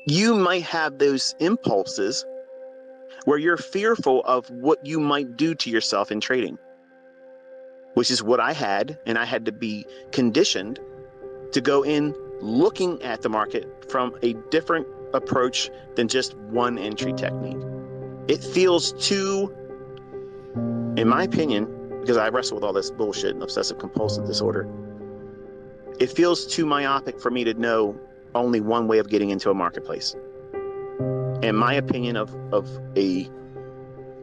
you might have those impulses where you're fearful of what you might do to yourself in trading, which is what I had, and I had to be conditioned to go in looking at the market from a different approach than just one entry technique. It feels too, in my opinion, because I wrestle with all this bullshit and obsessive compulsive disorder, it feels too myopic for me to know only one way of getting into a marketplace. In my opinion of a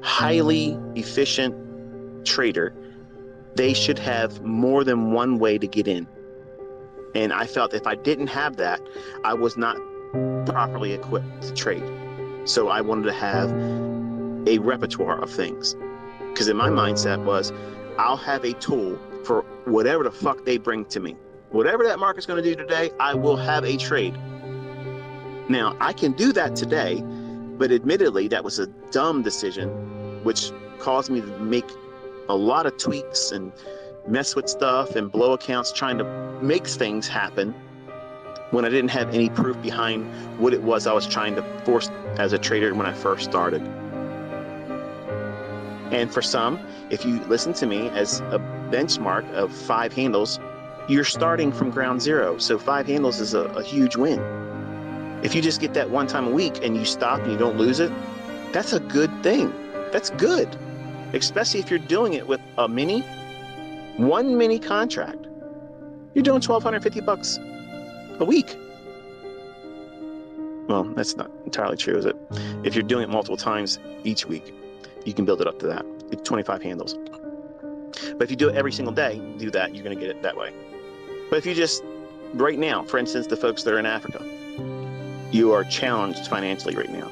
highly efficient trader, they should have more than one way to get in. And I felt if I didn't have that, I was not properly equipped to trade. So I wanted to have a repertoire of things. Because in my mindset was, I'll have a tool for whatever the fuck they bring to me. Whatever that market's going to do today, I will have a trade. Now, I can do that today, but admittedly, that was a dumb decision, which caused me to make a lot of tweaks and mess with stuff and blow accounts trying to make things happen when I didn't have any proof behind what it was I was trying to force as a trader when I first started. And for some, if you listen to me as a benchmark of 5 handles, you're starting from ground zero. So 5 handles is a huge win. If you just get that one time a week and you stop and you don't lose it, that's a good thing. That's good. Especially if you're doing it with a one mini contract. You're doing $1,250 a week. Well, that's not entirely true, is it? If you're doing it multiple times each week, you can build it up to that. 25 handles. But if you do it every single day, do that, you're going to get it that way. But if you just, right now, for instance, the folks that are in Africa, you are challenged financially right now.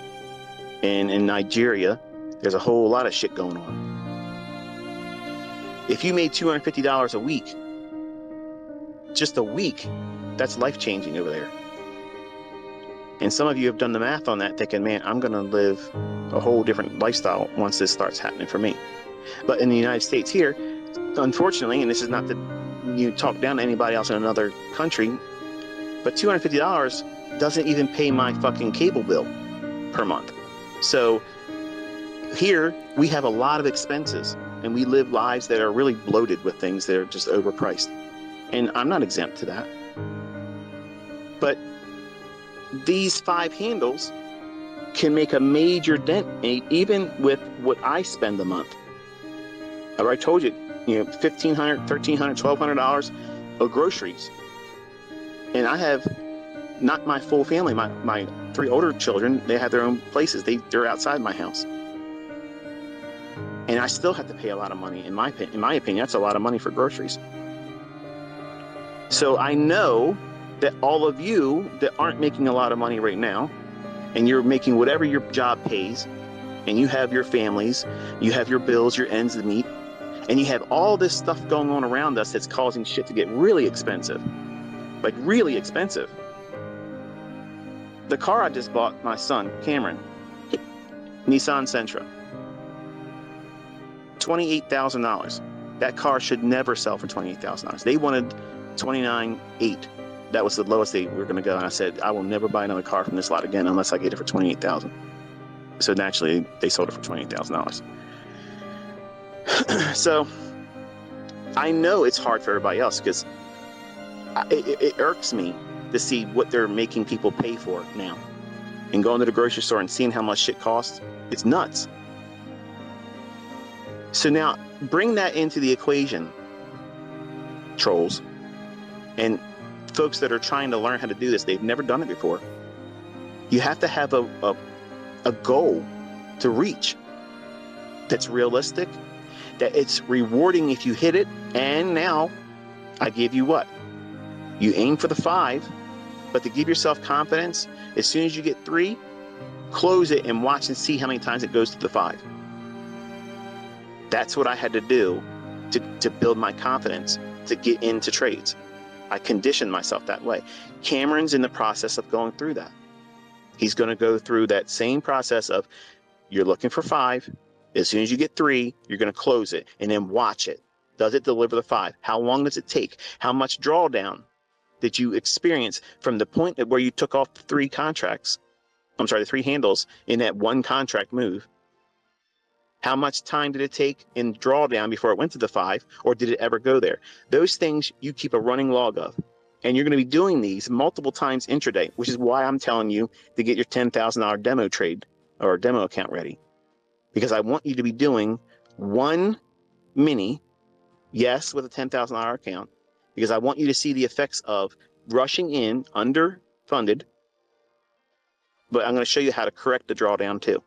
And in Nigeria, there's a whole lot of shit going on. If you made $250 a week, just a week, that's life-changing over there. And some of you have done the math on that thinking, man, I'm going to live a whole different lifestyle once this starts happening for me. But in the United States here, unfortunately, and this is not that you talk down to anybody else in another country, but $250 doesn't even pay my fucking cable bill per month. So here we have a lot of expenses and we live lives that are really bloated with things that are just overpriced. And I'm not exempt to that. But these 5 handles can make a major dent even with what I spend a month. I already told you, $1,500, $1,300, $1,200 of groceries. And I have not my full family, my 3 older children, they have their own places. They're outside my house. And I still have to pay a lot of money. In my opinion, that's a lot of money for groceries. So I know that all of you that aren't making a lot of money right now, and you're making whatever your job pays, and you have your families, you have your bills, your ends to meet, and you have all this stuff going on around us that's causing shit to get really expensive. Like really expensive. The car I just bought my son, Cameron, Nissan Sentra, $28,000. That car should never sell for $28,000. They wanted $29,800. That was the lowest they were going to go. And I said, I will never buy another car from this lot again unless I get it for $28,000. So naturally, they sold it for $28,000. So I know it's hard for everybody else because it irks me to see what they're making people pay for now. And going to the grocery store and seeing how much shit costs, it's nuts. So now bring that into the equation, trolls, and folks that are trying to learn how to do this. They've never done it before. You have to have a goal to reach that's realistic, that it's rewarding if you hit it. And now I give you what? You aim for the 5, but to give yourself confidence, as soon as you get 3, close it and watch and see how many times it goes to the 5. That's what I had to do to build my confidence to get into trades. I conditioned myself that way. Cameron's in the process of going through that. He's going to go through that same process of you're looking for 5. As soon as you get 3, you're going to close it and then watch it. Does it deliver the 5? How long does it take? How much drawdown did you experience from the point where you took off the 3 contracts I'm sorry, the 3 handles in that one contract move. How much time did it take in drawdown before it went to the 5, or did it ever go there? Those things you keep a running log of. And you're going to be doing these multiple times intraday, which is why I'm telling you to get your $10,000 demo trade or demo account ready. Because I want you to be doing one mini, yes, with a $10,000 account, because I want you to see the effects of rushing in underfunded, but I'm going to show you how to correct the drawdown too.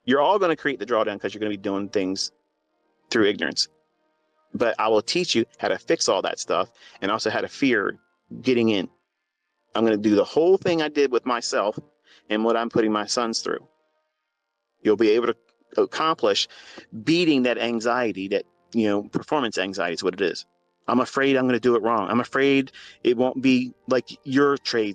You're all going to create the drawdown because you're going to be doing things through ignorance. But I will teach you how to fix all that stuff and also how to fear getting in. I'm going to do the whole thing I did with myself and what I'm putting my sons through. You'll be able to accomplish beating that anxiety, that, performance anxiety is what it is. I'm afraid I'm going to do it wrong. I'm afraid it won't be like your trades